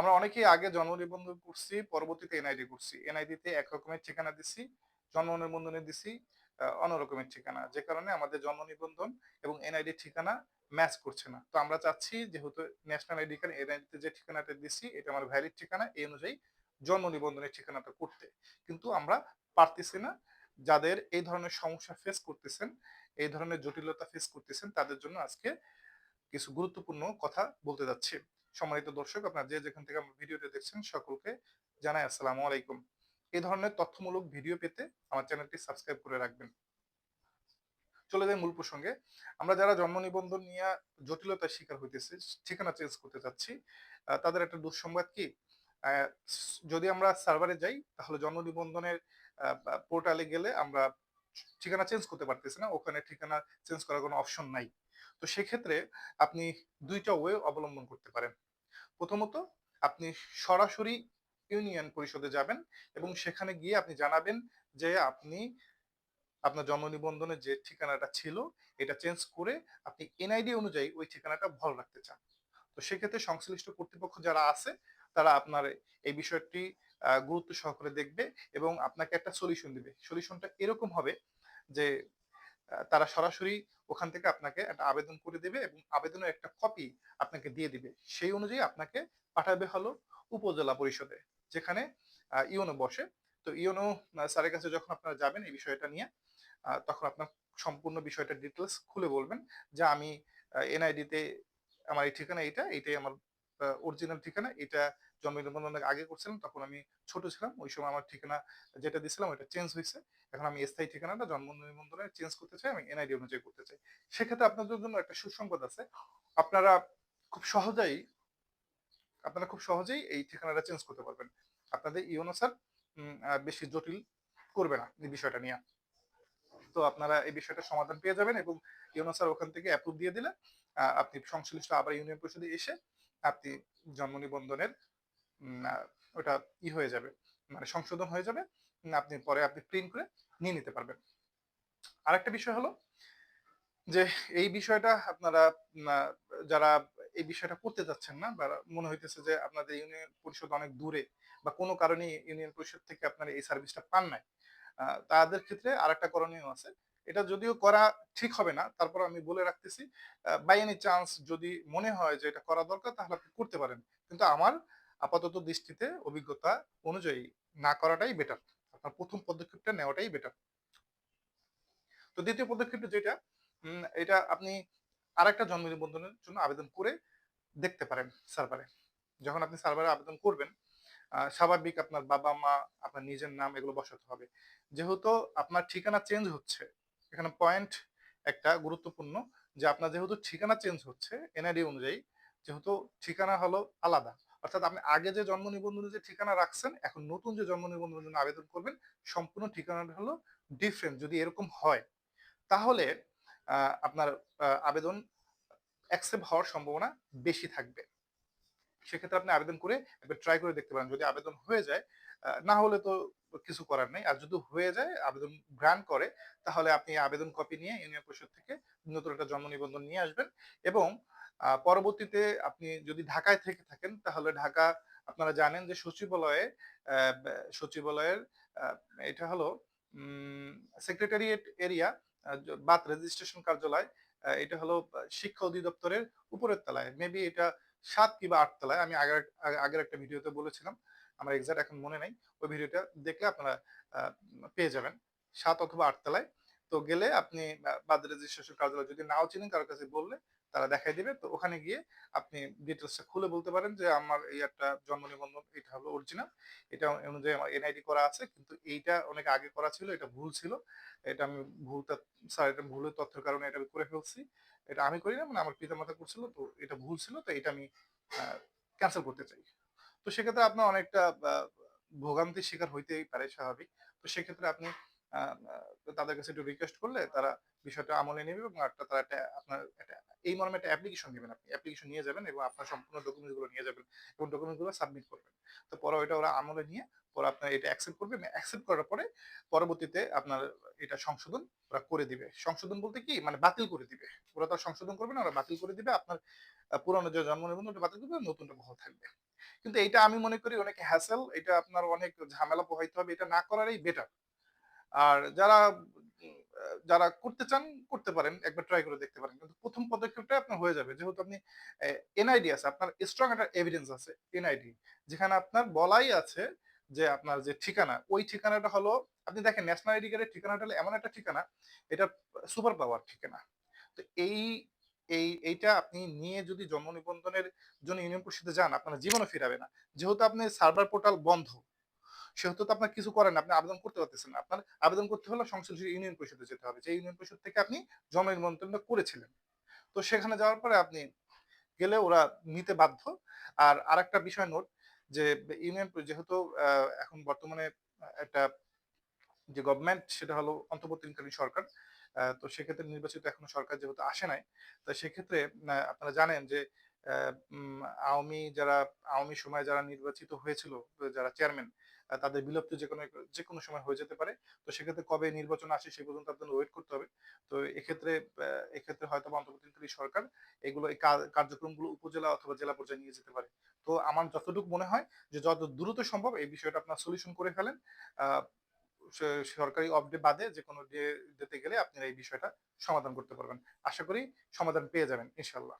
আমরা অনেকেই আগে জন্ম নিবন্ধন করছি, পরবর্তীতে এনআইডি করছি। এনআইডিতে এক রকমের ঠিকানা দিছি, জন্ম নিবন্ধনে দিছি অন্য রকমের ঠিকানা। যে কারণে আমাদের জন্ম নিবন্ধন এবং এনআইডি ঠিকানা ম্যাচ করছে না। তো আমরা চাচ্ছি যেহেতু ন্যাশনাল আইডি কার্ড এনআইডিতে যে ঠিকানাটা দিছি এটা আমার ভ্যালিড ঠিকানা, এই অনুযায়ী জন্ম নিবন্ধনের ঠিকানাটা করতে। কিন্তু আমরা পারতেছি না। যাদের এই ধরনের সমস্যা ফেস করতেছেন, এই ধরনের জটিলতা ফেস করতেছেন তাদের জন্য আজকে কিছু গুরুত্বপূর্ণ কথা বলতে যাচ্ছি। সম্মানিত দর্শক, আপনারা যে যেখান থেকে আমার ভিডিওটি দেখছেন সকলকে জানাই আসসালামু আলাইকুম। এই ধরনের তথ্যমূলক ভিডিও পেতে আমার চ্যানেলটি সাবস্ক্রাইব করে রাখবেন। চলে যাই মূল প্রসঙ্গে। আমরা যারা জন্ম নিবন্ধন নিয়ে জটিলতার শিকার হইতেছি, ঠিকানা চেঞ্জ করতে চাচ্ছি, তাদের একটা দুঃসংবাদ কি, যদি আমরা সার্ভারে যাই তাহলে জন্ম নিবন্ধনের পোর্টালে গেলে আমরা ঠিকানা চেঞ্জ করতে পারতেছি না, ওখানে ঠিকানা চেঞ্জ করার কোনো অপশন নাই। তো সেক্ষেত্রে আপনি দুইটা ওয়ে অবলম্বন করতে পারেন। প্রথমত, আপনি সরাসরি ইউনিয়ন পরিষদে যাবেন এবং সেখানে গিয়ে আপনি জানাবেন যে আপনি আপনার জন্ম নিবন্ধনে যে ঠিকানাটা ছিল এটা চেঞ্জ করে আপনি এনআইডি অনুযায়ী ওই ঠিকানাটা বহাল রাখতে চান। তো সেক্ষেত্রে সংশ্লিষ্ট কর্তৃপক্ষ যারা আছে তারা আপনার এই বিষয়টি গুরুত্ব সহকারে দেখবে এবং আপনাকে একটা সলিউশন দিবে। সলিউশনটা এরকম হবে যে তারা সরাসরি ওখান থেকে আপনাকে একটা আবেদন করে দেবে এবং আবেদনের একটা কপি আপনাকে দিয়ে দিবে। সেই অনুযায়ী আপনাকে পাঠাবে হলো উপজেলা পরিষদে, যেখানে ইউনো বসে। তো ইউনো স্যারের কাছে যখন আপনারা যাবেন এই বিষয়টা নিয়ে, তখন আপনার সম্পূর্ণ বিষয়টা ডিটেলস খুলে বলবেন যে আমি এনআইডিতে আমার এই ঠিকানা এইটা, এইটাই আমার অরিজিনাল ঠিকানা। এটা জন্ম নিবন্ধনের আগে করছিলাম, তখন আমি ছোট ছিলাম, ওই সময় আমার ঠিকানা যেটা দিছিলাম ওটা চেঞ্জ হয়েছে। এখন আমি স্থায়ী ঠিকানাটা জন্ম নিবন্ধনে চেঞ্জ করতে চাই, আমি এনআইডি অনুযায়ী করতে চাই। সেক্ষেত্রে আপনাদের জন্য একটা সুসংবাদ আছে। আপনারা খুব সহজেই খুব সহজেই এই ঠিকানাটা চেঞ্জ করতে পারবেন। আপনাদের ইউনো স্যার বেশি জটিল করবে না এই বিষয়টা নিয়ে। তো আপনারা এই বিষয়টা সমাধান পেয়ে যাবেন এবং ইউনো স্যার ওখান থেকে অ্যাপ্রুভ দিয়ে দিলে আপনি সংশ্লিষ্ট আবার ইউনিয়ন পরিষদে এসে আপনি জন্ম নিবন্ধনের ওটা হয়ে যাবে, মানে সংশোধন হয়ে যাবে। আপনি পরে আপনি প্রিন্ট করে নিয়ে নিতে পারবেন। আরেকটা বিষয় হলো যে এই বিষয়টা আপনারা যারা এই বিষয়টা করতে যাচ্ছেন না বা মনে হইতেছে যে আপনাদের ইউনিয়ন পরিষদ অনেক দূরে বা কোনো কারণে ইউনিয়ন পরিষদ থেকে আপনারা এই সার্ভিসটা পান নাই, তাদের ক্ষেত্রে আরেকটা করণীয় আছে। এটা যদিও করা ঠিক হবে না, তারপর আমি বলে রাখতেছি বাই এনি চান্স যদি মনে হয় যে এটা করা দরকার তাহলে আপনি করতে পারেন। কিন্তু আমার আপাতত দৃষ্টিতে অভিজ্ঞতা অনুযায়ী না করাটাই বেটার। আপনার প্রথম পদক্ষেপটা নেওয়াটাই বেটার। তো দ্বিতীয় পদক্ষেপটা যেটা, এটা আপনি আরেকটা জন্ম নিবন্ধনের জন্য আবেদন করে দেখতে পারেন সার্ভারে। যখন আপনি সার্ভারে আবেদন করবেন, স্বাভাবিক আপনার বাবা-মা, আপনার নিজের নাম এগুলো বসাতে হবে। যেহেতু আপনার ঠিকানা চেঞ্জ হচ্ছে, এখানে পয়েন্ট একটা গুরুত্বপূর্ণ যে আপনার যেহেতু ঠিকানা চেঞ্জ হচ্ছে এনআইডি অনুযায়ী, যেহেতু ঠিকানা হলো আলাদা। অর্থাৎ আপনি আগে যে জন্ম নিবন্ধনে যে ঠিকানা রাখছেন, এখন নতুন যে জন্ম নিবন্ধনের জন্য আবেদন করবেন, সম্পূর্ণ ঠিকানাটা হলো ডিফারেন্ট। যদি এরকম হয় তাহলে আপনার আবেদন অ্যাকসেপ্ট হওয়ার সম্ভাবনা বেশি থাকবে। সেক্ষেত্রে আপনি আবেদন করে একবার ট্রাই করে দেখতে পারেন। যদি আবেদন হয়ে যায়, না হলে তো কিছু করার নাই। আর যদি হয়ে যায়, আবেদন গ্রান্ট করে, তাহলে আপনি আবেদন কপি নিয়ে ইউনিয়ন পরিষদ থেকে নতুন একটা জন্ম নিবন্ধন নিয়ে আসবেন এবং পরবর্তীতে আপনি যদি ঢাকায় থেকে থাকেন তাহলে ঢাকা, আপনারা জানেন যে সচিবালয়ে সচিবালয়ের আ এটা হলো সেক্রেটারিয়েট এরিয়া, বাত রেজিস্ট্রেশন কার্যালয়। এটা হলো শিক্ষা অধিদপ্তরের উপরের তলায়। মেবি এটা ৭ কিংবা ৮ তলায়। আমি আগের একটা ভিডিওতে বলেছিলাম। আমার এক্সাক্ট এখন মনে নাই। ওই ভিডিওটা দেখলে আপনারা আ পেয়ে যাবেন। ৭ অথবা ৮ তলায়। তো গেলে আপনি বার্থ রেজিস্ট্রেশন কার্যালয় যদি নাও চিনেন কারো কাছে বললে তারা দেখায় দিবে। তো ওখানে গিয়ে আপনি ডিটেইলসটা খুলে বলতে পারেন যে আমার এই একটা জন্ম নিবন্ধন, এটা হলো অরিজিনাল। এটা অনুযায়ী আমার এনআইডি করা আছে। কিন্তু এইটা অনেক আগে করা ছিল, এটা ভুল ছিল। এটা আমি স্যার এটা ভুলের তথ্যের কারণে এটা আমি করে ফেলছি। এটা আমি করি না, মানে আমার পিতামাতা করছিল। তো এটা ভুল ছিল। তো এটা আমি আ ক্যানসেল করতে চাই। তো সেক্ষেত্রে আপনার অনেকটা ভোগান্তির শিকার হইতেই পারে, স্বাভাবিক। তো সেক্ষেত্রে আপনি আ আ তাদের কাছে একটু রিকোয়েস্ট করলে তারা বিষয়টা আমলে নেবে এবং তারা আপনার একটা এই মর্মে একটা অ্যাপ্লিকেশন দিবেন আপনি। অ্যাপ্লিকেশন নিয়ে যাবেন এবং আপনার সম্পূর্ণ ডকুমেন্টস গুলো নিয়ে যাবেন এবং ডকুমেন্টস গুলো সাবমিট করবেন। তো পরে ওইটা ওরা আমলে নিয়ে পরে আপনার এটা অ্যাকসেপ্ট করবে। অ্যাকসেপ্ট করার পরে পরবর্তীতে আপনার এটা সংশোধন ওরা করে দিবে। সংশোধন বলতে কি? মানে বাতিল করে দিবে। ওরা তো আর সংশোধন করবে না, ওরা বাতিল করে দিবে। আপনার পুরানো যে জন্ম নিবন্ধন ওটা বাতিল করবে, নতুনটা বহাল থাকবে। কিন্তু এইটা আমি মনে করি অনেক হ্যাসেল, এটা আপনার অনেক ঝামেলা পোহাইতে হবে। এটা না করারই বেটার। আর যারা করতে চান করতে পারেন। একবার ট্রাই করে দেখতে পারেন। কিন্তু ১ম পদক্ষেপটাই আপনার হয়ে যাবে। যেহেতু আপনি এনআইডি আছে, আপনার স্ট্রং একটা এভিডেন্স আছে এনআইডি। যেখানে আপনার বলাই আছে যে আপনার যে ঠিকানা, ওই ঠিকানাটা হলো আপনি দেখেন ন্যাশনাল আইডি কার্ডের ঠিকানাটা হলো এমন একটা ঠিকানা, এটা সুপার পাওয়ার ঠিকানা। তো এইটা আপনি নিয়ে যদি জন্ম নিবন্ধনের জন্য ইউনিয়ন পরিষদে যান, আপনার জীবনও ফিরাবে না। যেহেতু আপনি সার্ভার পোর্টাল বন্ধ, সেহেতু তো আপনার কিছু করেন না, আপনি আবেদন করতে পারতেছেন না। আপনার আবেদন করতে হলে সংশ্লিষ্ট ইউনিয়ন পরিষদে যেতে হবে, যে ইউনিয়ন পরিষদ থেকে আপনি জন্ম নিবন্ধনটা করেছিলেন। তো সেখানে যাওয়ার পরে আপনি গেলে ওরা নিতে বাধ্য। আর আরেকটা বিষয় নোট, যে যেহেতু এখন বর্তমানে একটা যে গভর্নমেন্ট সেটা হলো অন্তর্বর্তীকালীন সরকার। তো সেক্ষেত্রে নির্বাচিত এখনো সরকার যেহেতু আসে নাই, তো সেক্ষেত্রে আপনারা জানেন যে আ উম আওয়ামী সময়ে যারা নির্বাচিত হয়েছিল, যারা চেয়ারম্যান, তাদের বিলুপ্তি যেকোনো সময় হয়ে যেতে পারে। তো সেক্ষেত্রে কবে নির্বাচন আসে সে পর্যন্ত আপনাদের ওয়েট করতে হবে। তো এক্ষেত্রে হয়তোবা অন্তর্বর্তীকালীন সরকার এগুলো এই কার্যক্রমগুলো উপজেলা অথবা জেলা পর্যায়ে নিয়ে যেতে পারে। তো আমার যতটুকু মনে হয় যে যত দ্রুত সম্ভব এই বিষয়টা আপনার সলিউশন করে ফেলেন। আ সরকারি অফ ডে বাদে যেকোনো ডেতে গেলে আপনি এই বিষয়টা সমাধান করতে পারবেন। আশা করি সমাধান পেয়ে যাবেন ইনশাআল্লাহ।